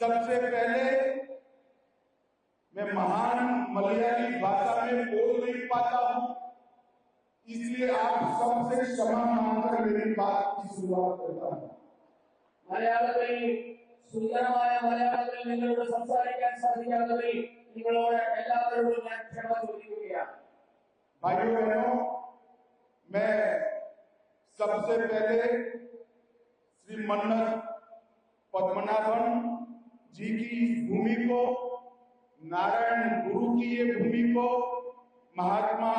सबसे पहले मैं महान मलयाली भाषा में बोल नहीं पाता हूं, इसलिए आप सबसे क्षमा मांगकर मेरी बात की शुरुआत करता हूं। മലയാളത്തിൽ സുന്ദരമായ മലയാളത്തിൽ നിങ്ങളോട് സംസാരിക്കാൻ സാധിക്കാത്തതിൽ നിങ്ങളോട് എല്ലാവരോടും ഞാൻ ക്ഷമ ചോദിക്കുകയാണ്. भाइयों बहनों, मैं सबसे पहले श्री मन्नत पद्मनाभन जी की भूमि को, नारायण गुरु की ये भूमि को, महात्मा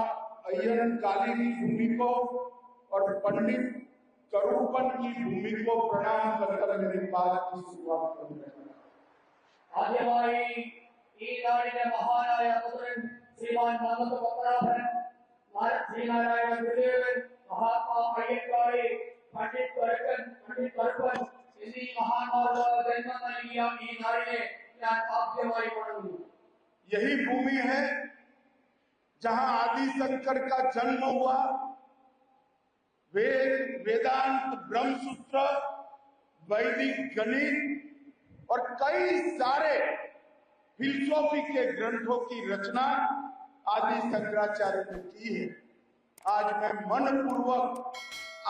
अय्यन काली की भूमि को और पंडित करूपन की भूमि को प्रणाम कर मेरी बात की शुरुआत करूंगा। ആദ്യമായി ഈ നാടിന്റെ മഹാനായ പുത്രൻ ശ്രീമാൻ മന്നത്ത് പത്മനാഭൻ, ശ്രീനാരായണ ഗുരുദേവൻ, മഹാത്മാ അയ്യങ്കാളി, പണ്ഡിറ്റ് കറുപ്പൻ എന്നീ മഹാന്മാർക്ക് ജന്മം നൽകിയ ഈ നാടിനെ ഞാൻ ആദ്യമായി വണങ്ങുന്നു. यही भूमि है जहां आदि शंकर का जन्म हुआ। वेद, वेदांत, ब्रह्मसूत्र, वैदिक गणित और कई सारे फिलॉसफी के ग्रंथों की रचना आदि शंकराचार्य ने की है। आज मैं मनपूर्वक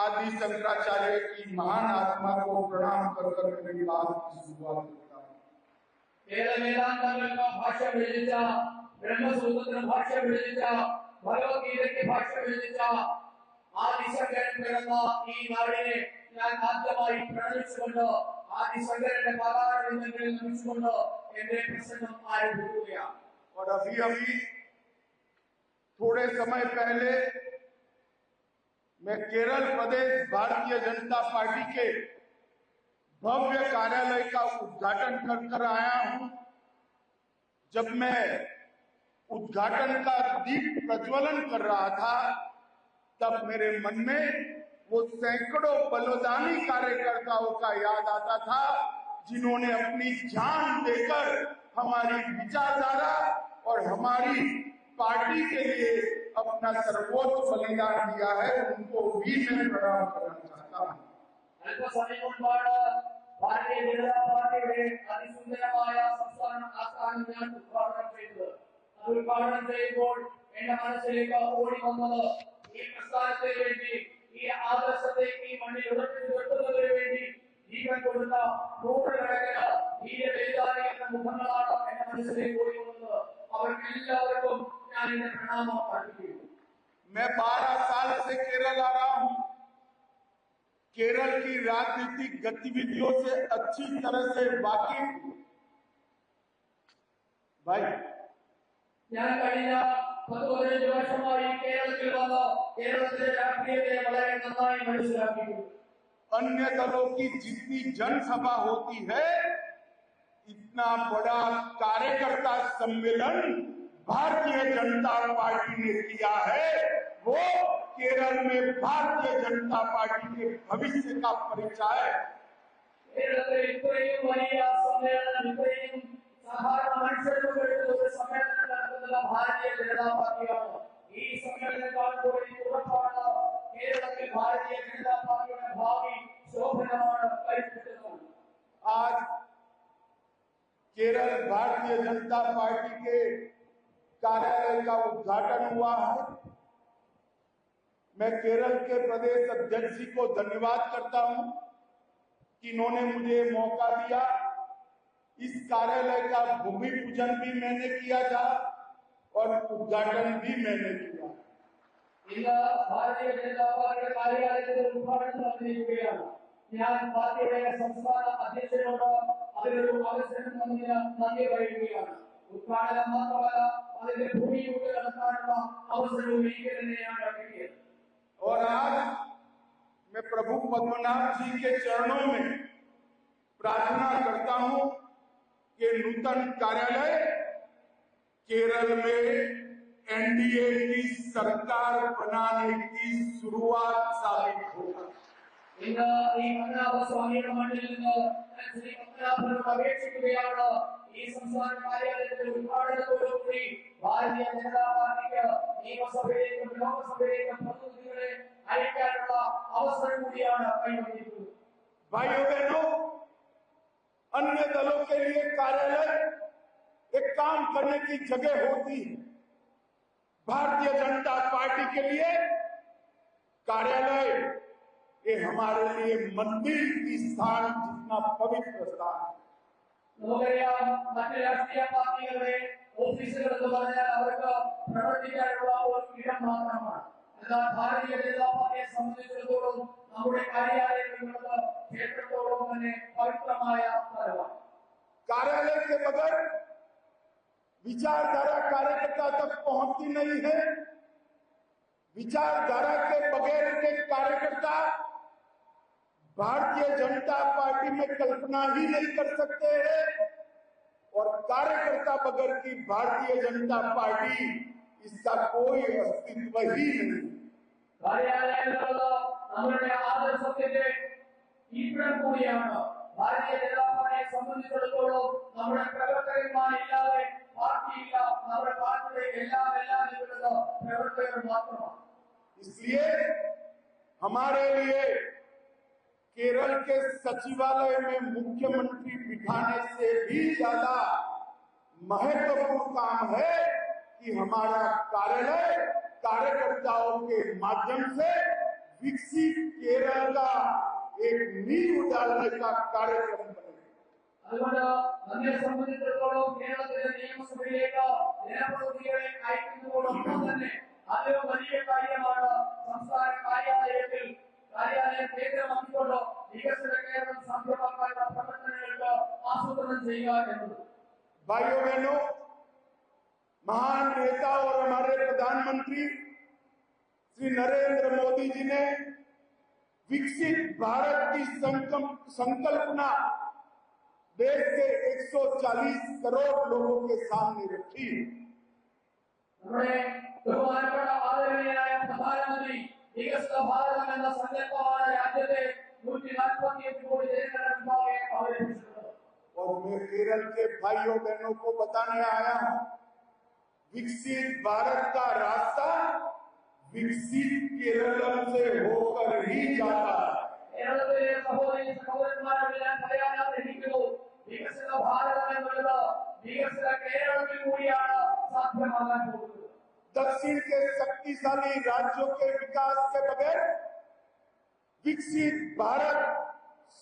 आदि शंकराचार्य की महान आत्मा को प्रणाम कर मेरी बात की शुरुआत करता हूं। വേദാന്തങ്ങൾക്ക് ഭാഷ എഴുതിച്ച, ബ്രഹ്മസൂത്രത്തിന് ഭാഷ എഴുതിച്ച, ഭഗവത്ഗീതയ്ക്ക് ഭാഷ എഴുതിച്ച ആദിശങ്കരൻ പിറന്ന ഈ നാടിനെ ഞാൻ ആദ്യമായി പ്രണമിച്ചുകൊണ്ട് ആദിശങ്കരന്റെ പാതാളങ്ങളിൽ നമിച്ചുകൊണ്ട് എന്റെ പ്രസംഗം ആരംഭിക്കുകയാണ്. और अभी थोड़े समय पहले मैं केरल प्रदेश भारतीय जनता पार्टी के भव्य कार्यालय का उद्घाटन कर आया हूं। जब मैं उद्घाटन का दीप प्रज्वलन कर रहा था, तब मेरे मन में वो सैकड़ों बलिदानी कार्यकर्ताओं का याद आता था, जिन्होंने अपनी जान देकर हमारी विचारधारा और हमारी पार्टी के लिए अपना सर्वोच्च बलिदान दिया है। उनको भी मैं प्रणाम करना चाहता हूं। അല്പസമയം മുൻപാണ് ഭാരതീയ ജനതാ പാർട്ടിയുടെ അതിസുന്ദരമായ സംസ്ഥാന ആസ്ഥാനം ഞാൻ ഉദ്ഘാടനം ചെയ്തത്. അത് ഉദ്ഘാടനം ചെയ്യുമ്പോൾ എന്റെ മനസ്സിലേക്ക് ഓടി വന്നത് ഈ പ്രസ്ഥാനത്തിന് വേണ്ടി, ഈ ആദർശത്തെ ഈ മണ്ണിൽ ഉറച്ചു നിർത്തുന്നതിന് വേണ്ടി ജീവൻ കൊടുത്ത നൂറുകണക്കിന് ധീരബലിദാനി എന്ന മുഖങ്ങളാണ് എന്റെ മനസ്സിലേക്ക് ഓടി വന്നത്. അവർക്കെല്ലാവർക്കും ഞാൻ എന്റെ പ്രണാമം അർപ്പിക്കുന്നു. मैं 12 साल से केरल आ रहा हूं। केरल की राजनीतिक गतिविधियों से अच्छी तरह से वाकिफ भाई। ഞാൻ കഴിഞ്ഞ 15 വർഷമായി കേരളത്തിൽ വന്ന് കേരളത്തിലെ രാഷ്ട്രീയത്തെ വളരെ നന്നായി മനസ്സിലാക്കിയിട്ടുണ്ട്. अन्य दलों की जितनी जनसभा होती है, इतना बड़ा कार्यकर्ता सम्मेलन भारतीय जनता पार्टी ने किया है। वो केरल में भारतीय जनता पार्टी के भविष्य का परिचय है। കേരളത്തിൽ ഇത്രയും വലിയ സമ്മേളനം, ഇത്രയും സാധാരണ മനുഷ്യരുടെ ഒരു സമ്മേളനം നടത്തുന്നത് ഭാരതീയ ജനതാ പാർട്ടിയാണ്. ഈ സമ്മേളനം കാണുമ്പോൾ എനിക്ക് ഉറപ്പാണ്, കേരളത്തിൽ ഭാരതീയ ജനതാ പാർട്ടിയുടെ ഭാവി ശോഭനമാണ് പരിസ്ഥിതിക്കുന്നത്. आज केरल भारतीय जनता पार्टी के कार्यालय का उद्घाटन हुआ है। मैं केरल के प्रदेश अध्यक्ष जी को धन्यवाद करता हूं कि इन्होंने मुझे मौका दिया। इस कार्यालय का भूमि पूजन भी मैंने किया था और उद्घाटन भी मैंने किया। ഇന്ന് ഭാരതീയ ജനതാ പാർട്ടിയുടെ കാര്യാലയത്തിന്റെ ഉദ്ഘാടനം നടന്നിരിക്കുകയാണ്. ഞാൻ പാർട്ടിയുടെ സംസ്ഥാന അധ്യക്ഷനോട് അതിനൊരു അവസരം തന്നതിന് നന്ദി പറയുകയാണ്. ഉദ്ഘാടനം മാത്രമല്ല, അതിന്റെ ഭൂമി പൂജ നടത്താനുള്ള അവസരവും എനിക്ക് തന്നെയാണ് കിട്ടിയത്. और आज मैं प्रभु पद्मनाभ जी के चरणों में प्रार्थना करता हूं कि नूतन कार्यालय केरल में एनडीए की सरकार बनाने की शुरुआत साबित होगा। ഇന്ന് ഈ പത്മനാഭസ്വാമിയുടെ മണ്ണിൽ നിന്ന് ശ്രീ പത്മനാഭനോട് അപേക്ഷിക്കുകയാണ്, ഈ സംസ്ഥാന കാര്യാലയത്തിന്റെ ഉദ്ഘാടനത്തോടുകൂടി ഭാരതീയ ജനതാ പാർട്ടിക്ക് നിയമസഭയിലേക്കും ലോകസഭയിലേക്കും പ്രതിനിധികളെ അയക്കാനുള്ള അവസരം കൂടിയാണ് കൈവന്നിരിക്കുന്നത്. भाइयों बहनों, अन्य दलों के लिए कार्यालय एक काम करने की जगह होती है। भारतीय जनता पार्टी के लिए कार्यालय ये हमारे लिए मंदिर की स्थान जितना पवित्र स्थान है। നമുക്കറിയാം മറ്റ് രാഷ്ട്രീയ പാർട്ടികളുടെ ഓഫീസുകൾ എന്ന് പറഞ്ഞാൽ അവർക്ക് പ്രവർത്തിക്കാനുള്ള ഒരു ഇടം മാത്രമാണ്. എന്നാൽ ഭാരതീയ ജനതാ പാർട്ടിയെ സംബന്ധിച്ചിടത്തോളം നമ്മുടെ കാര്യാലയങ്ങളുടെ ക്ഷേത്രത്തോളം തന്നെ പവിത്രമായ സ്ഥലമാണ്. कार्यालय के बगैर विचारधारा कार्यकर्ता तक पहुंचती नहीं है। विचारधारा के बगैर के कार्यकर्ता भारतीय जनता पार्टी में कल्पना ही नहीं कर सकते हैं और कार्यकर्ता बगैर की भारतीय जनता पार्टी इसका कोई अस्तित्व ही नहीं। കാര്യാലയങ്ങളുടെ നമ്മുടെ ആദർശത്തിന്റെ ഇരിപ്പിടം കൂടിയാണ്. ഭാരതീയ ജനതാ പാർട്ടിയെ സംബന്ധിച്ചിടത്തോളം നമ്മുടെ പ്രവർത്തകന്മാരില്ലാതെ പാർട്ടിയില്ല. നമ്മുടെ പാർട്ടിയുടെ എല്ലാം നിൽക്കുന്നത് പ്രവർത്തകർ മാത്രമാണ്. इसलिए हमारे लिए केरल के सचिवालय में मुख्यमंत्री बिठाने से भी ज्यादा महत्वपूर्ण काम है कि हमारा कार्यालय कार्यकर्ताओं के माध्यम से विकसित केरल का एक नींव डालने का कार्यक्रम बने। അതുകൊണ്ട് നമ്മെ സംബന്ധിച്ചിടത്തോളം കേരളത്തിലെ നിയമസഭയിലേക്ക് ജനപ്രതിനിധികളെ അയക്കുന്നതോടൊപ്പം തന്നെ അത് വലിയ കാര്യമാണ്. സംസ്ഥാന കാര്യാലയം കേന്ദ്രമാക്കിക്കൊണ്ട് വികസിത കേരളം സാധ്യമാക്കാനുള്ള പ്രവർത്തനങ്ങൾക്ക് ആസൂത്രണം ചെയ്യുക എന്നത്. भाइयों बहनों, महान नेता और हमारे प्रधानमंत्री श्री नरेंद्र मोदी जी ने विकसित भारत की संकल्पना देश के 140 करोड़ लोगों के सामने रखी। നമ്മുടെ ബഹുമാനപ്പെട്ട ആദരണീയനായ പ്രധാനമന്ത്രി വികസിത ഭാരതം എന്ന സങ്കല്പമാണ് രാജ്യത്തെ 145 കോടി ജനങ്ങളുടെ മുമ്പാകെ അവതരിപ്പിച്ചിട്ടുള്ളത്. और मैं केरल के भाइयों बहनों को बताने आया हूं, विकसित भारत का रास्ता विकसित केरल से होकर ही जाता है। കേരളത്തിലെ സഹോദരന്മാരോട് ഞാൻ പറയാൻ ആഗ്രഹിക്കുന്നു, വികസിത ഭാരതം എന്നുള്ളത് വികസിത കേരളത്തിൽ കൂടിയാണ് സാധ്യമാകാൻ പോകുന്നത്. दक्षिण के शक्तिशाली राज्यों के विकास के बगैर विकसित भारत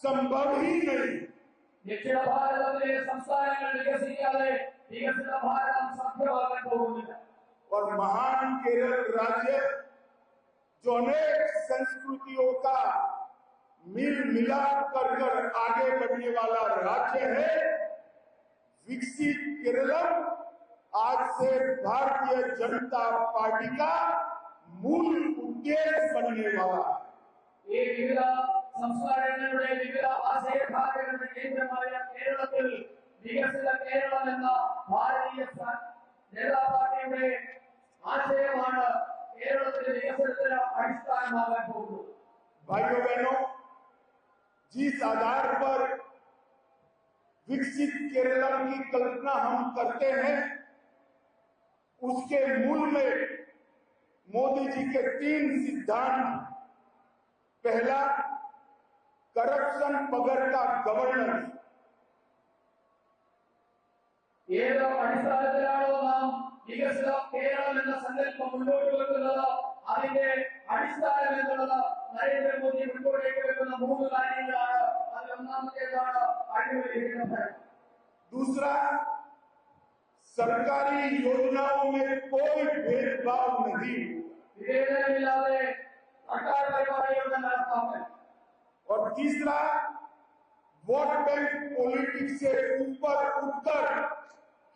संभव ही नहीं। ദക്ഷിണ ഭാരതത്തിലെ സംസ്ഥാനങ്ങൾ വികസിക്കാതെ വികസിത ഭാരതം സാധ്യമാകാൻ പോകുന്നില്ല. और महान केरल राज्य जो अनेक संस्कृतियों का मिल मिलाप कर आगे बढ़ने वाला राज्य है, विकसित केरल आज से भारतीय जनता पार्टी का मूल उद्देश्य बनने वाला है। ഈ വിവിധ സംസ്കാരങ്ങളുടെ വിവിധ ആശയധാരകളുടെ കേന്ദ്രമായ കേരളത്തിൽ വികസിത കേരളം എന്ന ഭാരതീയ ജനതാ പാർട്ടിയുടെ ആശയമാണ് കേരളത്തിലെ വികസനത്തിന് അടിസ്ഥാനമാകാൻ പോകുന്നത്. भाइयों बहनों, जिस आधार पर विकसित केरल की कल्पना हम करते हैं, उसके मूल में मोदी जी के 3 सिद्धांत। पहला, करप्शन बगैर का गवर्नेंस। ഏത് അടിസ്ഥാനത്തിലാണോ നാം വികസിത കേരളം എന്ന സങ്കല്പം മുന്നോട്ട് വെക്കുന്നത്, അതിന്റെ അടിസ്ഥാനം എന്നുള്ളത് നരേന്ദ്രമോദി മുന്നോട്ടേക്ക് വെക്കുന്ന 3 കാര്യങ്ങളാണ്. അതിൽ ഒന്നാമത്തേതാണ് അഴിമതിരഹിത ഭരണം. दूसरा, सरकारी योजनाओं में कोई भेदभाव नहीं। വിവേചനമില്ലാതെ സർക്കാർ പരിപാടികളുടെ നടപ്പാക്കൽ. और तीसरा, वोट बैंक पॉलिटिक्स से ऊपर उठकर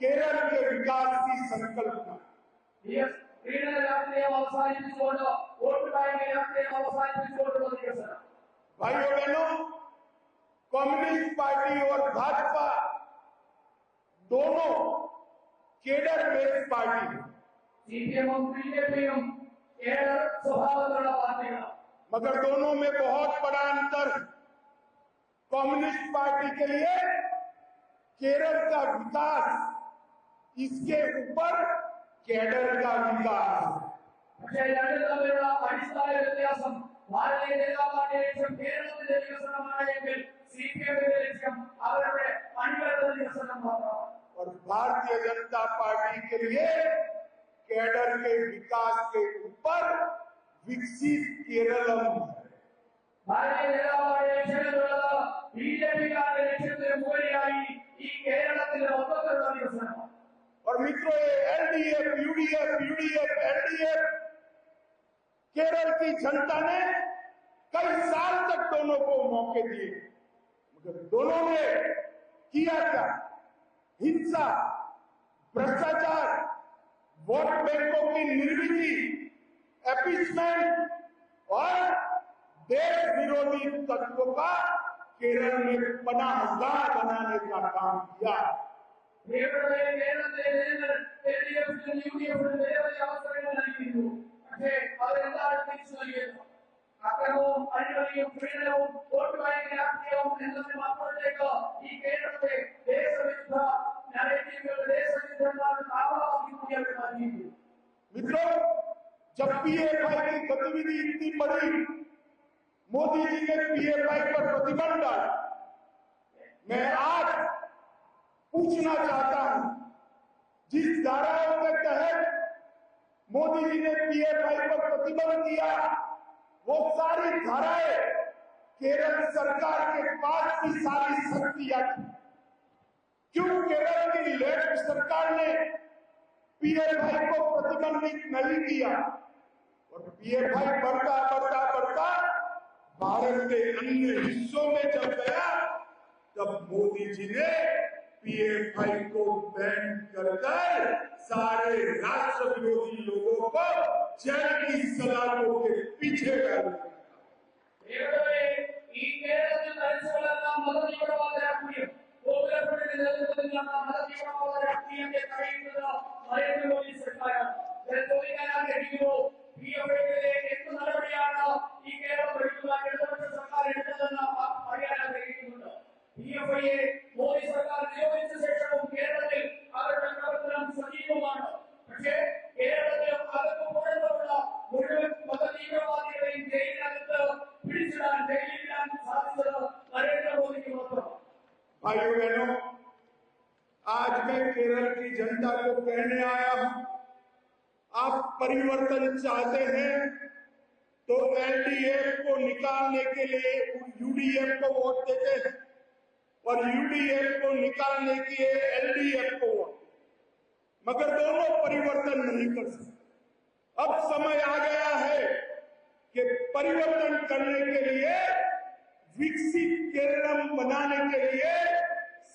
केरल के विकास की संकल्पना। പീഡന രാഷ്ട്രീയം അവസാനിപ്പിച്ചുകൊണ്ട് വോട്ട് ബാങ്ക് രാഷ്ട്രീയം അവസാനിപ്പിച്ചുകൊണ്ടുള്ള വികസനം. भाइयों बहनों, कम्युनिस्ट पार्टी और भाजपा दोनों केडर बेस्ड पार्टी है, സിപിഎമ്മും ബിജെപിയും കേഡർ സ്വഭാവത്തിലുള്ള പാർട്ടികളാണ്. मगर दोनों में बहुत बड़ा अंतर। कम्युनिस्ट पार्टी के लिए केरल का विकास, इसके ऊपर केडर का विकास। പക്ഷേ രണ്ടും തമ്മിലുള്ള അടിസ്ഥാന വ്യത്യാസം, ഭാരതീയ ജനതാ പാർട്ടിയുടെ ലക്ഷ്യം കേരളത്തിന്റെ വികസനമാണ് എങ്കിൽ സിപിഎമ്മിന്റെ ലക്ഷ്യം അവരുടെ अनिवार्य वसनम मात्र और भारतीय जनता पार्टी के लिए कैडर के विकास के ऊपर विकसित केरलम है। भारतीय जनता पार्टी ಕ್ಷೇತ್ರಗಳ ಬಿಜೆಪಿ ಕ್ಷೇತ್ರದ ಮುಗಿಯಾಗಿ ಈ ಕೇರಳದಲ್ಲಿ ಒಬ್ಬರು ವಸನ। और मित्रों, ये एलडीएफ, यूडीएफ, एलडीएफ, केरल की जनता ने कई साल तक दोनों को मौके दिए, मगर दोनों ने किया क्या? हिंसा, भ्रष्टाचार, वोट बैंकों की निर्मिति, अपीसमेंट और देश विरोधी तत्वों का केरल में पनाहगाह बनाने का काम किया। കേരളത്തിലെ എൽഡിഎഫിനും യുഡിഎഫിനും നിരവധി അവസരങ്ങൾ നൽകിയിരുന്നു. പക്ഷേ അവരെല്ലാം തിരിച്ചു നൽകിയിരുന്നു. അക്രമവും അഴിമതിയും പീഡനവും വോട്ട് ബാങ്ക് രാഷ്ട്രീയവും എന്നതിനപ്പുറത്തേക്ക് ഈ കേരളത്തെ ദേശവിരുദ്ധ നരേറ്റീവുകളുടെ ദേശവിരുദ്ധന്മാരുടെ താവളമാക്കി കൂടി അവർ മാറ്റിയിരുന്നു। मित्रों, जब पीएफआई की गतिविधि इतनी बड़ी, मोदी जी ने पीएफआई पर प्रतिबंध डाला। मैं आज पूछना चाहता हूं, जिस धाराओं के तहत मोदी जी ने पीएफआई पर प्रतिबंध दिया, वो सारी धाराएं केरल सरकार के पास भी सारी शक्तियां थी। क्यों केरल की लेफ्ट सरकार ने पीएफआई को प्रतिबंधित नहीं किया? और पीएफआई बढ़ता बढ़ता बढ़ता भारत के अन्य हिस्सों में जब गया, तब मोदी जी ने पीएफआई को बैन कर सारे राष्ट्र विरोधी लोगों को जेल की सलाखों के पीछे डाल दिया। ഈ കേരളത്തിൽ ഭരിച്ചുകൊള്ളുന്ന മതതീവ്രവാദ രാഷ്ട്രീയം ഗോകുലപ്പുഴയിൽ നിലനിൽക്കുന്ന മതതീവ്രവാദ രാഷ്ട്രീയത്തെ തടയുന്നത് നരേന്ദ്രമോദി സർക്കാരാണ്। ഞാൻ ചോദിക്കാൻ ആഗ്രഹിക്കുന്നു, പിഎഫ്ഐക്കെതിരെ എന്ത് നടപടിയാണ് ഈ കേരളം ഭരിക്കുന്ന ഇടതുപക്ഷ സർക്കാർ എടുത്തതെന്ന് അറിയാൻ ആഗ്രഹിക്കുന്നുണ്ട്। പിഎഫ്ഐയെ മോദി സർക്കാർ നിരോധിച്ച ശേഷവും കേരളത്തിൽ അവരുടെ പ്രവർത്തനം സജീവമാണ്। പക്ഷേ കേരളത്തിലും അകത്ത് പുറത്തുള്ള മുഴുവൻ മതതീവ്രവാദികളെയും ജയിലിനകത്ത് പിടിച്ചിടാൻ ജയിലിടാൻ സാധിച്ചത് നരേന്ദ്രമോദിക്ക് മാത്രം। भाइयों बहनों, आज मैं केरल की जनता को कहने आया हूं, आप परिवर्तन चाहते हैं तो एलडीएफ को निकालने के लिए यूडीएफ को वोट देते हैं और यूडीएफ को निकालने के लिए एलडीएफ को वोट, मगर दोनों परिवर्तन नहीं कर सकते। अब समय आ गया है कि परिवर्तन करने के लिए, विकसित केरलम बनाने के लिए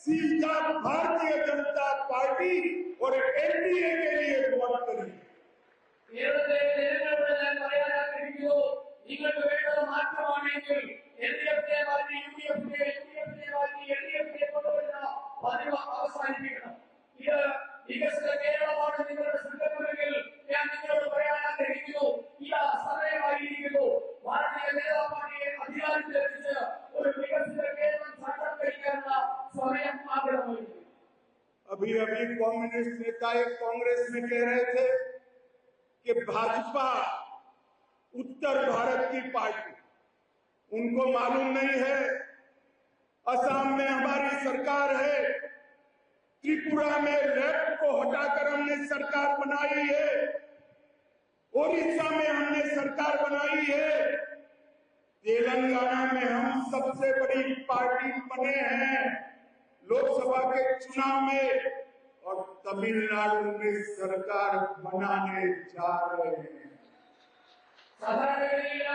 सीधा भारतीय जनता पार्टी और एनडीए के लिए वोट करिए। കേരളത്തിലെ ജനങ്ങളോട് ഞാൻ പറയാൻ ആഗ്രഹിക്കുന്നു, നിങ്ങൾക്ക് വേണ്ടത് മാറ്റമാണെങ്കിൽ എൽഡിഎഫിനെ മാറ്റി യുഡിഎഫിനെ, യുഡിഎഫിനെ മാറ്റി എൽഡിഎഫിനെ കൊണ്ടുവരുന്ന പതിവ് അവസാനിപ്പിക്കണം। ഇത് വികസിത കേരളമാണ് നിങ്ങളുടെ സങ്കല്പമെങ്കിൽ ഞാൻ നിങ്ങളോട് പറയാൻ ആഗ്രഹിക്കുന്നു, ഇത് സമയമായിരിക്കുന്നു ഭാരതീയ ജനതാ പാർട്ടിയെ അധികാരത്തിലെത്തിച്ച് ഒരു വികസിത കേരളം സാക്ഷാത്കരിക്കാനുള്ള സമയം ആഗ്രഹമായിരിക്കും। अभी अभी कम्युनिस्ट नेता एक कांग्रेस में कह रहे थे कि भाजपा उत्तर भारत की पार्टी, उनको मालूम नहीं है असम में हमारी सरकार है, त्रिपुरा में लेफ्ट को हटाकर हमने सरकार बनाई है, ओडिशा में हमने सरकार बनाई है, तेलंगाना में हम सबसे बड़ी पार्टी बने हैं लोकसभा के चुनाव में, और तमिलनाडु में सरकार बनाने जा रहे हैं। സാധാരണഗതിയിൽ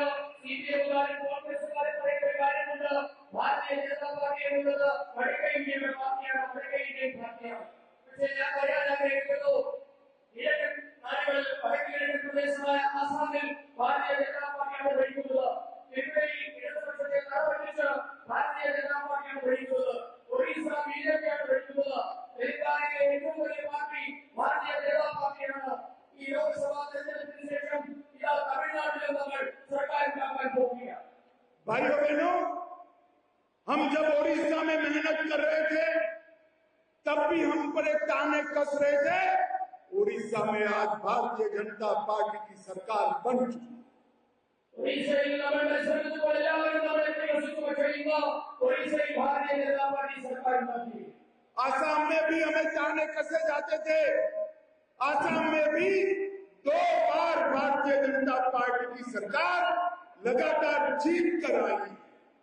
സിപിഎമ്മുകാരും കോൺഗ്രസുകാരും പറയുന്ന കാര്യമുണ്ട്, ഭാരതീയ ജനതാ പാർട്ടി എന്നുള്ളത് വടക്കേ ഇന്ത്യയുടെ പാർട്ടിയാണ്, വടക്കേ ഇന്ത്യൻ പാർട്ടിയാണ്। പക്ഷേ ഞാൻ പറയാൻ ആഗ്രഹിക്കുന്നു, കിഴക്കൻ നാടുകളിൽ വടക്കേ കിഴക്കൻ പ്രദേശമായ ആസാമിൽ ഭാരതീയ ജനതാ പാർട്ടിയാണ് ഭരിക്കുന്നത്, ത്രിപുരയിൽ ഇടതുപക്ഷത്തെ തറപറ്റിച്ച് ഭാരതീയ ജനതാ പാർട്ടിയാണ് ഭരിക്കുന്നത്, ഒറീസ ബിജെപിയാണ് ഭരിക്കുന്നത്, തെലങ്കാനയിലെ ഏറ്റവും വലിയ പാർട്ടി ഭാരതീയ ജനതാ പാർട്ടിയാണ്। ഈ ലോക്സഭാ തെരഞ്ഞെടുപ്പിന് ശേഷം ഇതാ തമിഴ്നാട്ടിലും നമ്മൾ സർക്കാർ ഉണ്ടാക്കാൻ പോവുകയാണ്। भाइयों बहनों, हम जब ओडिशा में मेहनत कर रहे थे तब भी हम पर एक ताने कस रहे थे। ओडिशा में आज भारतीय जनता पार्टी की सरकार बन चुकी है। ഒറീസയിൽ നമ്മൾ പരിശ്രമിച്ചപ്പോൾ എല്ലാവരും നമ്മളെ വികസിച്ചു, പക്ഷേ ഇന്ന് ഒറീസയിൽ ഭാരതീയ ജനതാ പാർട്ടി സർക്കാർ ഉണ്ടാക്കി। आसाम में भी हमें जाने कसे जाते थे। आसाम में भी 2 बार भारतीय जनता पार्टी की सरकार लगातार जीत कर आई।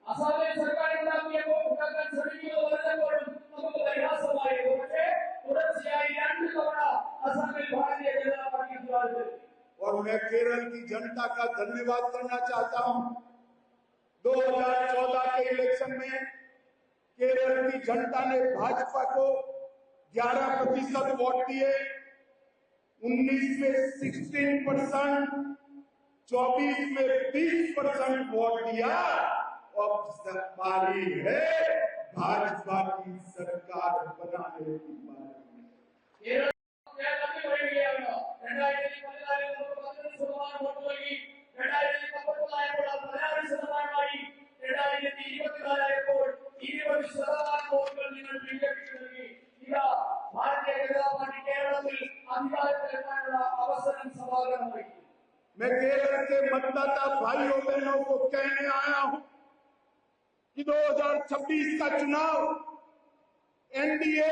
അസാമിലെ സർക്കാർ ഉണ്ടാക്കിയപ്പോൾ ഉണ്ടാക്കാൻ ശ്രമിക്കുന്നത് വല്ലപ്പോഴും നമുക്ക് പരിഹാസമായിരുന്നു. പക്ഷേ തുടർച്ചയായി 2 തവണ അസാമിൽ ഭാരതീയ ജനതാ പാർട്ടി അധികാരത്തിൽ. और मैं केरल की जनता का धन्यवाद करना चाहता हूं। 2014 के इलेक्शन में केरल की जनता ने भाजपा को 11% वोट दिए, 19 में 16%, 24 में 20% वोट दिया। अब बारी है भाजपा की सरकार बनाने की बारी। मैं केरल के मतदाता भाइयों बहनों को कहने आया हूं कि 2026 का चुनाव एनडीए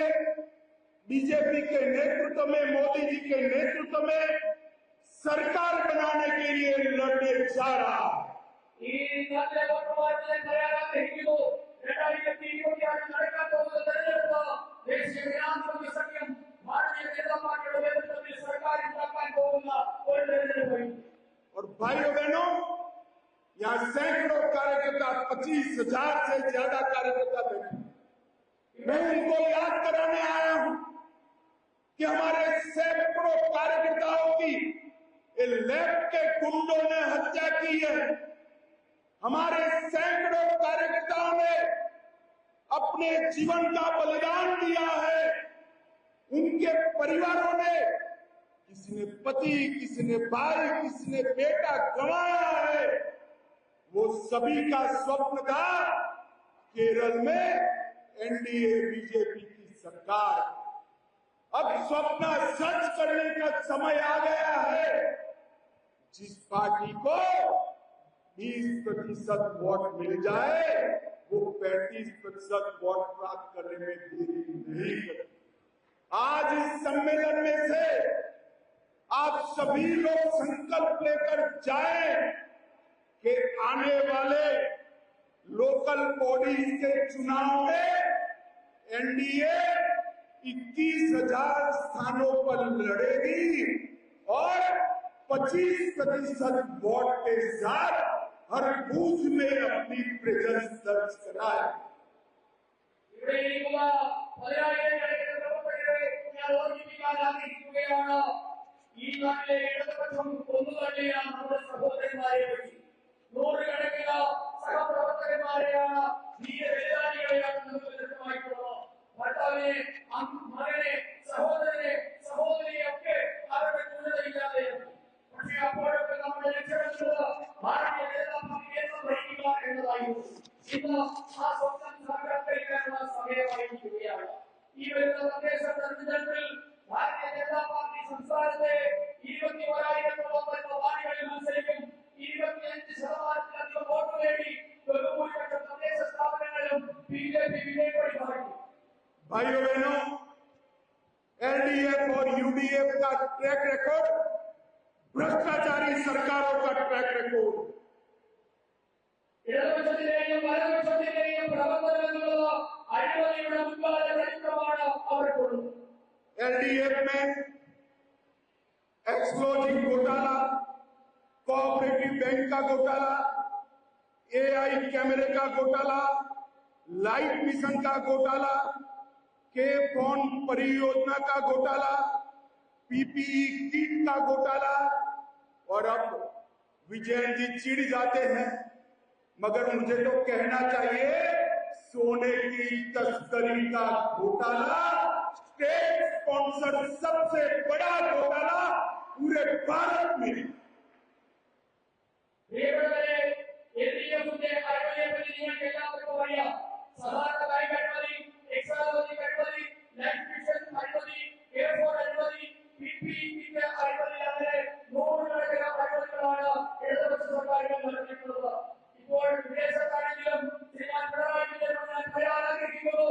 बीजेपी के नेतृत्व में, मोदी जी के नेतृत्व में सरकार बनाने के लिए लड़ने जा रहा है। और भाइयों बहनों, यहाँ सैकड़ों कार्यकर्ता, 25,000 से ज्यादा कार्यकर्ता बैठे। मैं उनको याद कराने आया हूं कि हमारे सैकड़ों कार्यकर्ताओं की लेफ्ट के गुंडों ने हत्या की है। हमारे सैकड़ों कार्यकर्ताओं ने अपने जीवन का बलिदान दिया है। उनके परिवारों ने, किसी ने पति, किसी ने भाई, किसी ने बेटा गंवाया है। वो सभी का स्वप्न था केरल में एनडीए बीजेपी की सरकार। अब स्वप्न सच करने का समय आ गया है। जिस पार्टी को 20% वोट मिल जाए वो 35% वोट प्राप्त करने में देरी नहीं करती। आज इस सम्मेलन में से आप सभी लोग संकल्प लेकर जाएं कि आने वाले लोकल बॉडी के चुनाव में एनडीए 21,000 स्थानों पर लड़ेगी और 25% वोट के साथ हर बूथ में अपनी प्रेजेंस दर्ज कराए। ഈ നാട്ടിലെ ഇടതുപക്ഷം ഒന്നുതന്നെയാണ് നമ്മുടെ സഹോദരന്മാരെ പറ്റി. നൂറുകണക്കിന് സഹപ്രവർത്തകന്മാരെയാണ്, ധീരബലിദാനികളെയാണ് നമുക്ക് ലഭ്യമായിട്ടുള്ളത്. ഭർത്താവിനെ, മകനെ, സഹോദരനെ, സഹോദരിയെ ഒക്കെ അവരുടെ ക്രൂരതയില്ലാതെയായിരുന്നു. പക്ഷേ അപ്പോഴൊക്കെ നമ്മുടെ ലക്ഷ്യമെന്നത് ഭാരതീയ ജനതാ പാർട്ടി കേന്ദ്രം ഭരിക്കുക എന്നതായിരുന്നു. ഇന്ന് ആ സ്വപ്നം സാക്ഷാത്കരിക്കാനുള്ള സമയമായിരിക്കുകയാണ്. ഈ വരുന്ന തദ്ദേശ തെരഞ്ഞെടുപ്പിൽ ഭാരതീയ ജനതാ പാർട്ടി സംസ്ഥാനത്തെ 21,000-ഓളം വരുന്ന വാർഡുകളിൽ മത്സരിക്കും. 25% വോട്ട് നേടി ബഹുഭൂരിപക്ഷം തദ്ദേശ സ്ഥാപനങ്ങളിലും ബിജെപി വിജയക്കൊടി പാറിക്കും. भाइयों बहनों, एलडीएफ और यूडीएफ का ट्रैक रिकॉर्ड भ्रष्टाचारी सरकारों का ट्रैक रिकॉर्ड। ഇടതുപക്ഷത്തിന്റെയും വലതുപക്ഷത്തിന്റെയും പ്രവർത്തനം എന്നുള്ളത് അഴിമതിയുടെ മുൻകാല ചരിത്രമാണ് അവർക്കുള്ളത്. एलडीएफ में एक्सप्लोजिव घोटाला, कोऑपरेटिव बैंक का घोटाला, एआई कैमरे का घोटाला, लाइफ मिशन का घोटाला, के फोन परियोजना का घोटाला, पीपीई किट का घोटाला, और अब विजयन जी चिढ़ जाते हैं, मगर मुझे तो कहना चाहिए सोने की तस्करी का घोटाला, स्टेट स्पॉन्सर सबसे बड़ा घोटाला पूरे भारत में। എൽഡിഎഫിന്റെ അഴിമതിയെപ്പറ്റി നിങ്ങൾക്ക് എല്ലാവർക്കും അറിയാം. സാധാരണ ബാങ്ക് അഴിമതി, എക്സാലോജി അഴിമതി, ലൈഫ് മിഷൻ അഴിമതി, എയർഫോൺ അഴിമതി, പിപിഇ അഴിമതി, അങ്ങനെ നൂറുകണക്കിന് അഴിമതികളാണ് ഇടതുപക്ഷ സർക്കാരുകൾ നടത്തിയിട്ടുള്ളത്. ഇപ്പോൾ വിദേശത്താണെങ്കിലും ശ്രീമാൻ പിണറായി വിജയൻ പറയാൻ ആഗ്രഹിക്കുന്നു,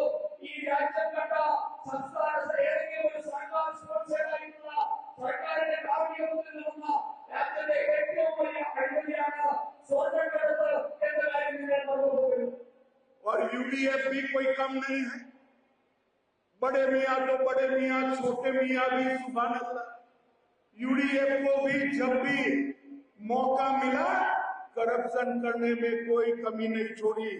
ഈ രാജ്യം കണ്ട यूडीएफ भी कोई कम नहीं है। बड़े मियाँ तो बड़े मियाँ, छोटे मियाँ भी सुभान अल्लाह। यूडीएफ को भी जब भी मौका मिला करप्शन करने में कोई कमी नहीं छोड़ी।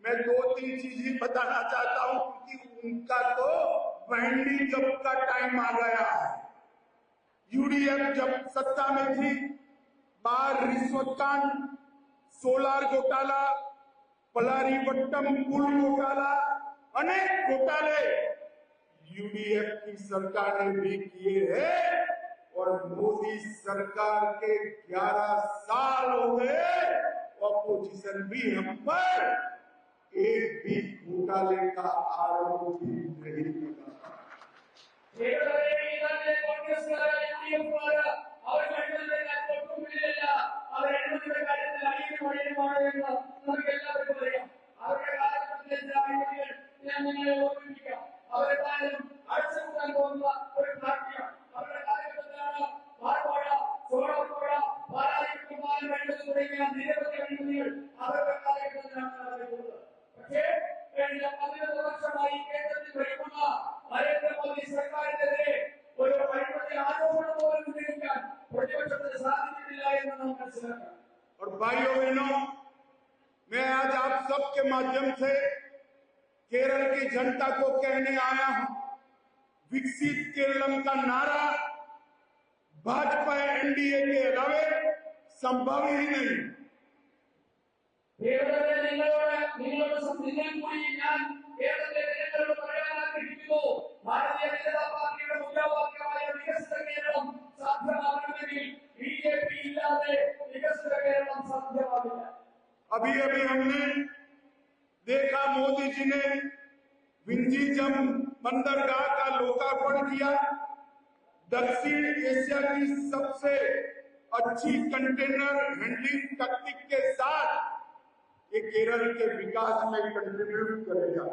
मैं 2-3 चीज ही बताना चाहता हूं क्योंकि उनका तो बैंडी जब का टाइम आ गया है। यूडीएफ जब सत्ता में थी, बाहर रिश्वतकांड, सोलार घोटाला, पलारीवट्टम पुल घोटाला, अनेक घोटाले यूडीएफ की सरकार ने भी किए हैं और मोदी सरकार के 11 साल हो गए, ऑपोजिशन भी हम पर एक भी घोटाले का आरोप भी नहीं लगा। और भाइयों बहनों, मैं आज आप सबके माध्यम से केरल की जनता को कहने आया हूं, विकसित केरलम का नारा भाजपा एनडीए के अलावे संभव ही नहीं। अभी अभी हमने देखा मोदी जी ने विंझीजम बंदरगाह का लोकार्पण किया। दक्षिण एशिया की सबसे अच्छी कंटेनर हैंडलिंग तकनीक के साथ ये केरल के विकास में कंट्रीब्यूट करेगा।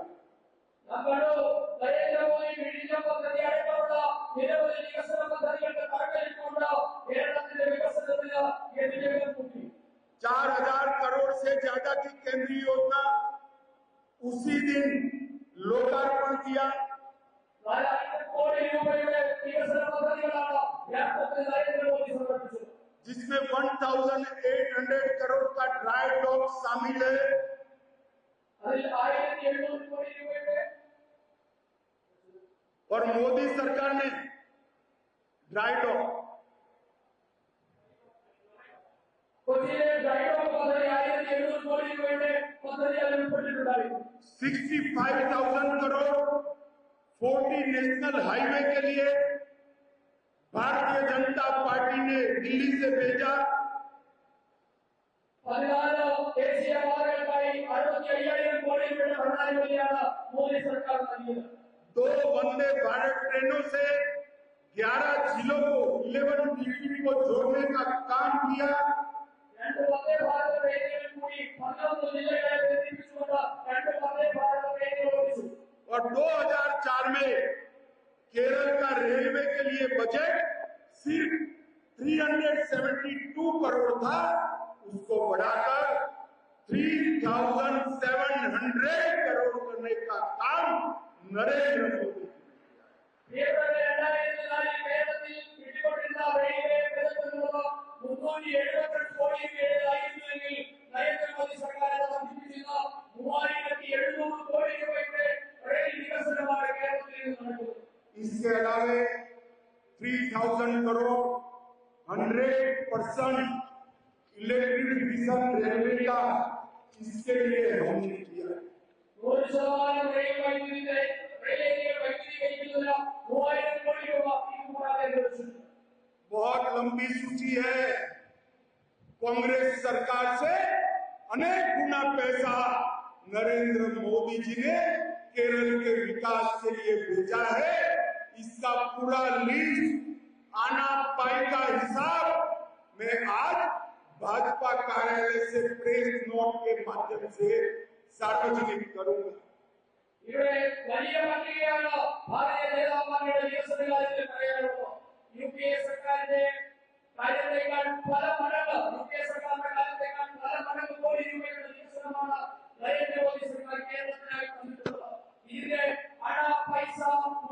चार 4,000 करोड़ से ज्यादा की केंद्रीय योजना उसी दिन लोकार्पण किया। जिसमें 1,800 करोड़ का ड्राई डॉक शामिल है। और मोदी सरकार ने dry dock 65,000 crore 40 national highway के लिए भारतीय जनता पार्टी ने दिल्ली से भेजा। दो वंदे भारत ट्रेनों से 11 जिलों को 11 डिस्ट्रिक्ट को जोड़ने का काम किया। और 2004 में केरल का रेलवे के लिए बजट सिर्फ 372 करोड़ था, उसको बढ़ाकर 3,700 करोड़ करने का काम नरेंद्र मोदी ने इसके अलावा 3,000 करोड़ 100% इलेक्ट्रिफिकेशन रेलवे का इसके लिए हमने किया। बहुत लंबी सूची है। कांग्रेस सरकार से अनेक गुना पैसा नरेंद्र मोदी जी ने केरल के विकास के लिए भेजा है। इसका पूरा लिस्ट आना पाई का हिसाब मैं आज भाजपा कार्यालय से प्रेस नोट के माध्यम से सार्वजनिक करूंगा। यूपीए सरकार ने പല മടങ്ങ് യുപി സർക്കാരിന്റെ കാലത്തേക്കാൾ പല മടങ്ങ് കോടി രൂപയുടെ വികസനമാണ് നരേന്ദ്രമോദി സർക്കാർ കേരളത്തിനായി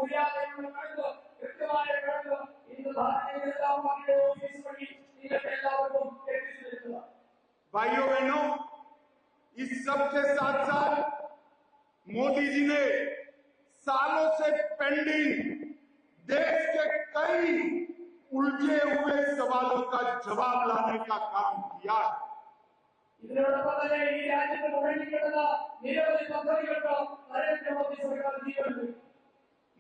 മര്യാദയുള്ള കണക്ക് കൃത്യമായ കണക്ക് ഇന്ന് ഭാരതീയ ജനതാ പാർട്ടിയുടെ ഓഫീസ് വഴി നിങ്ങൾക്ക് എല്ലാവർക്കും എത്തിച്ചു തരുക. भाइयों बहनों, इस सब के साथ साथ मोदी जी ने सालों से पेंडिंग देश के कई उलझे हुए सवालों का जवाब लाने का काम किया। ഇതിനോടൊപ്പം തന്നെ ഈ രാജ്യത്ത് മുടങ്ങിക്കിടന്ന നിരവധി പദ്ധതികൾക്ക് നരേന്ദ്രമോദി സർക്കാർ ജീവൻ നൽകി.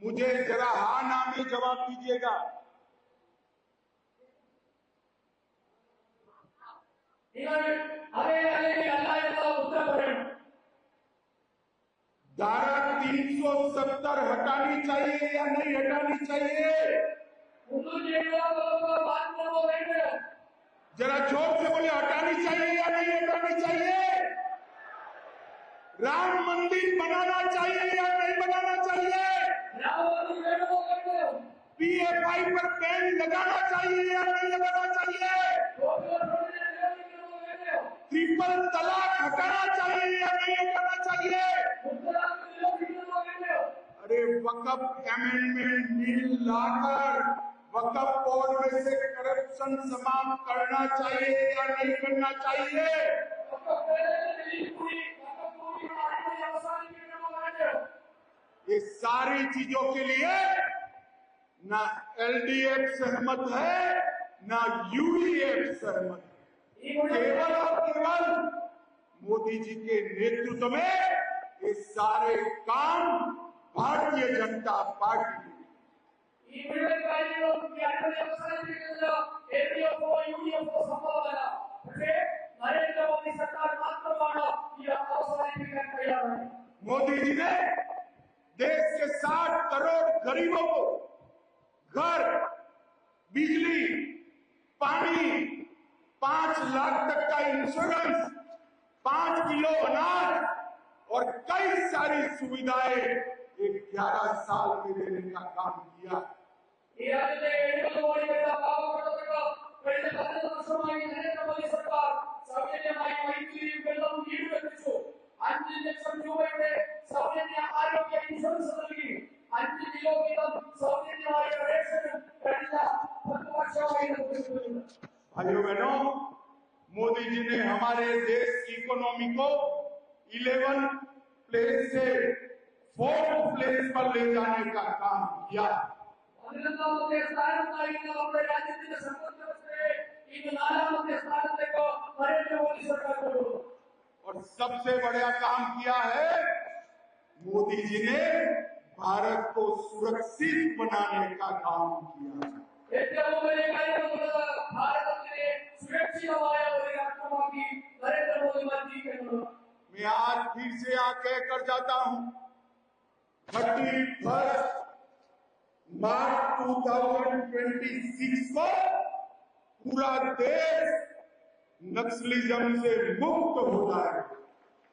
मुझे जरा हाँ ना में जवाब दीजिएगा। നിങ്ങൾ അതേ അല്ലെങ്കിൽ അല്ല എന്നുള്ള ഉത്തരം പറയണം. धारा 370 हटानी चाहिए या नहीं हटानी चाहिए? 370 മാറ്റണമോ വേണ്ടയോ? जरा जोर से बोले, हटानी चाहिए या नहीं हटानी चाहिए? राम मंदिर बनाना चाहिए या नहीं बनाना चाहिए? राम मंदिर വേണമോ വേണ്ടയോ? PFI पर बैन लगाना चाहिए या नहीं लगाना चाहिए? ट्रिपल तलाक हटाना चाहिए या नहीं हटाना चाहिए? अरे वक्फ अमेंडमेंट बिल लाकर वक्फ बोर्ड में से करप्शन समाप्त करना चाहिए या नहीं करना चाहिए? ये सारी चीजों के लिए ना LDF सहमत है, ना UEF सहमत है। केवल और केवल मोदी जी के नेतृत्व में ये सारे काम भारतीय जनता पार्टी ഈ മുഴുവൻ കാര്യങ്ങളും ഈ അഴിമതി അവസാനിപ്പിക്കുന്നത് LDF UDF സംഭവമല്ല. പക്ഷേ നരേന്ദ്രമോദി സർക്കാർ മാത്രമാണ് ഈ അവസാനിപ്പിക്കാൻ തയ്യാറായത്. मोदी जी ने देश के 60 करोड़ गरीबों को घर, बिजली, पानी, 5 लाख तक का इंश्योरेंस, 5 किलो अनाज और कई सारी सुविधाएं 11 साल में देने का काम किया। ഈ രാജ്യത്തെ 70 കോടി വരുന്ന പാവപ്പെട്ടവർക്ക് കഴിഞ്ഞ 15 വർഷമായി നരേന്ദ്രമോദി സർക്കാർ സൗജന്യമായി വൈദ്യുതിയും വെള്ളവും വീടുമെത്തിച്ചു. 5 ലക്ഷം രൂപയുടെ സൗജന്യ ആരോഗ്യ ഇൻഷുറൻസ് നൽകി. 5 കിലോ വീതം സൗജന്യമായ റേഷനും കഴിഞ്ഞ 10 വർഷമായി നൽകുന്നുണ്ട്. भाइयों बहनों, मोदी जी ने हमारे देश की इकोनॉमी को 11 प्लेस से 4th प्लेस पर ले जाने का काम किया। 11ാമത്തെ സ്ഥാനത്തായിരുന്ന നമ്മുടെ രാജ്യത്തിന്റെ സമ്പദ് വ്യവസ്ഥയെ ഇന്ന് 4ാമത്തെ സ്ഥാനത്തേക്ക് നരേന്ദ്രമോദി സർക്കാർ കൊണ്ടുവന്നു. और सबसे बड़ा काम किया है, मोदी जी ने भारत को सुरक्षित बनाने का काम किया। ഏറ്റവും വലിയ കാര്യമെന്നുള്ളത് ഭാരതത്തിനെ സുരക്ഷിതമായ ഒരു രാഷ്ട്രമാക്കി നരേന്ദ്രമോദി മാറ്റിയിരിക്കുന്നു. मैं आज फिर से यहाँ कहकर जाता हूँ, 31 मार्च 2026 को पूरा देश नक्सलिज्म से मुक्त हो जाएगा।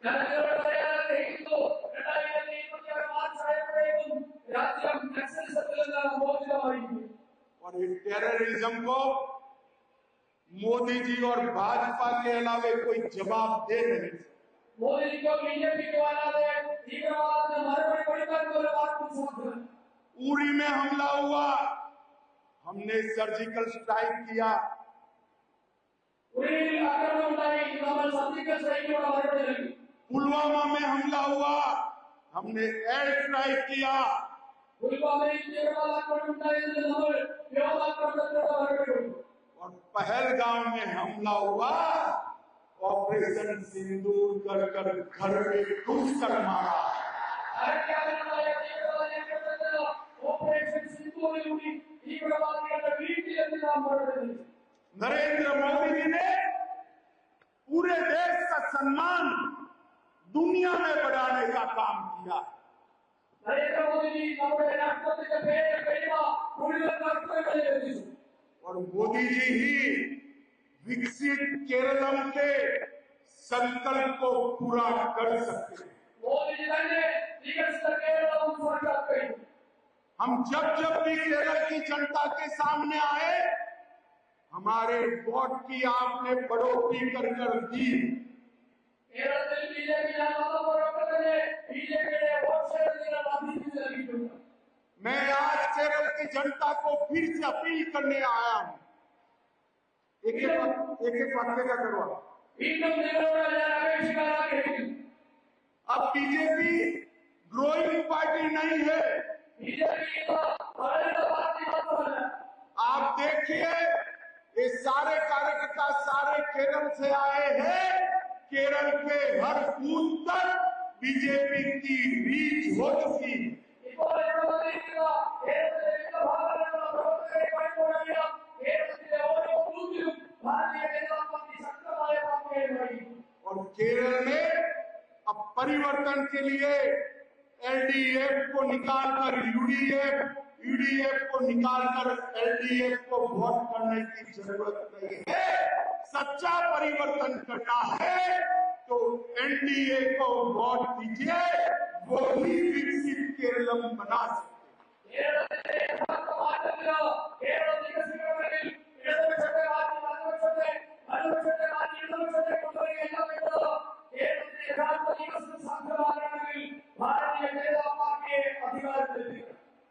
ജനങ്ങളുടെ തയ്യാറെടുപ്പ് ഹിന്ദു 2026 മാർച്ച് ആയപ്പോഴേക്കും രാജ്യം നക്സലിസത്തിൽ നിന്ന് മോചിതമായിരിക്കും. और इस टेररिज्म को मोदी जी और भाजपा के अलावे कोई जवाब दे नहीं सकता। മോദി ജിക്കോ ബിജെപി को अलावे തീവ്രവാദത്തിന് മറുപടി കൊടുക്കാൻ പോലും ആർക്കും സാധ്യമല്ല. उरी में हमला हुआ, हमने सर्जिकल स्ट्राइक किया। ഉരിയിൽ ആക്രമണം ഉണ്ടായി, നമ്മൾ സർജിക്കൽ സ്ട്രൈക്കിലൂടെ മറുപടി നൽകി. पुलवामा में हमला हुआ, हमने एयर स्ट्राइक किया। പുൽവാമയിൽ തീവ്രവാദാക്രമണം ഉണ്ടായതിന് നമ്മൾ വ്യോമാക്രമണത്തിലൂടെ മറുപടി കൊടുത്തു. और पहलगाम में हमला हुआ, ऑपरेशन सिंदूर कर घर में घुस कर मारा। അരക്കാരനായ തീവ്രവാദികളെ ഓപ്പറേഷൻ സിന്ദൂറിലൂടെ തീവ്രവാദികളുടെ വീട്ടിലെത്തി നാം മറുപടി നൽകി. नरेंद्र मोदी जी ने पूरे देश का सम्मान दुनिया में बढ़ाने का काम किया। നരേന്ദ്രമോദി നമ്മുടെ രാഷ്ട്രത്തിന്റെ പേര് കഴിവ മുഴുവൻ രാഷ്ട്രങ്ങളിൽ എത്തിച്ചു. और मोदी जी ही विकसित केरलम के संकल्प को पूरा कर सकते हैं। മോദിജി തന്നെ വികസിത കേരളവും സാക്ഷാത്കരിക്കും. हम जब जब भी केरल की जनता के सामने आए, हमारे वोट की आपने बढ़ोतरी कर दी। കേരളത്തിൽ ബിജെപി വന്നപ്പോഴൊക്കെ തന്നെ ബിജെപിയുടെ വോട്ട് ഷെയർ നിങ്ങൾ വർദ്ധിപ്പിച്ചു നൽകിയിട്ടുണ്ട്. मैं आज केरल की जनता को फिर से अपील करने आया हूं। एक एक वाक्य का करो। अब बीजेपी ग्रोइंग पार्टी नहीं है। आप देखिए, ये सारे कार्यकर्ता सारे केरल से आए हैं। केरल के हर बूथ तक बीजेपी की रीच हो चुकी है। और केरल में अब परिवर्तन के लिए एलडीएफ को निकालकर यूडीएफ को निकालकर एलडीएफ को वोट करने की जरूरत नहीं है। सच्चा परिवर्तन करना है तो एनडीए को वोट दीजिए, वो ही विकसित केरलम बना सकते।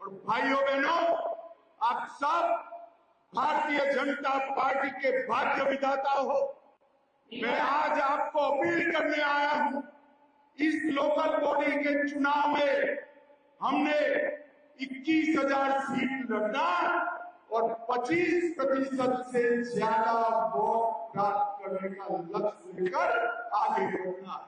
और भाइयों बहनों, आप सब भारतीय जनता पार्टी के भाग्य विधाता हो। मैं आज आपको अपील करने आया हूं। इस लोकल बॉडी के चुनाव में हमने 21,000 सीट लड़ना और 25% से ज्यादा वोट प्राप्त करने का लक्ष्य लेकर आगे बढ़ना है।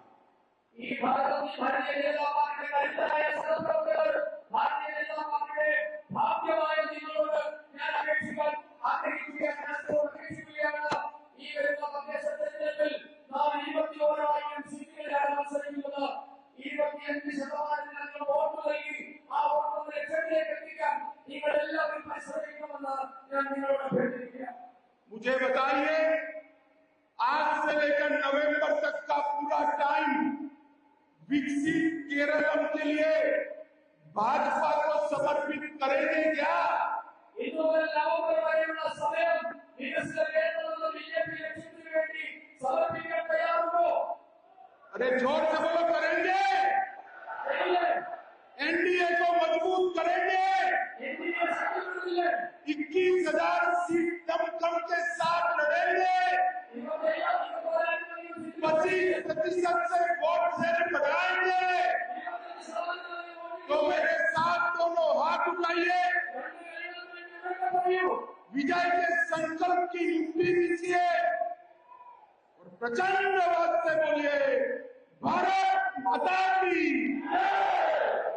भारतीय जनता पार्टी ഭാഗ്യമായ നിങ്ങളോട് ഞാൻ അപേക്ഷിക്കാൻ ആഗ്രഹിക്കുകയാണ്. ഈ വരുന്ന തദ്ദേശ തെരഞ്ഞെടുപ്പിൽ നാം 21,000 സീറ്റുകളിലാണ് മത്സരിക്കുന്നത്. 25% വോട്ട് നൽകി ആ വോട്ട് ലക്ഷ്യത്തിലേക്ക് എത്തിക്കാൻ നിങ്ങൾ എല്ലാവരും പരിശ്രമിക്കണമെന്ന് ഞാൻ നിങ്ങളോട് അഭ്യർത്ഥിക്കുകയാണ്. मुझे बताइए, आज से लेकर नवंबर तक का पूरा टाइम विकसित केरलम के लिए भाजपा को समर्पित करेंगे क्या? नवंबर വരെയുള്ള സമയം വികസിത കേരളം ബിജെപി ലക്ഷ്യത്തിന് വേണ്ടി സമർപ്പിക്കാൻ തയ്യാറുണ്ടോ? अरे जोर से बोलो, करेंगे। एनडीए को मजबूत करेंगे। 21,000 सीट दमखम के साथ लड़ेंगे। 25% से वोट शेयर बढ़ाएंगे। तो मेरे साथ दोनों हाथ उठाइए, विजय के संकल्प की मुट्ठी दीजिए और प्रचंड आवाज से बोलिए, भारत माता की जय।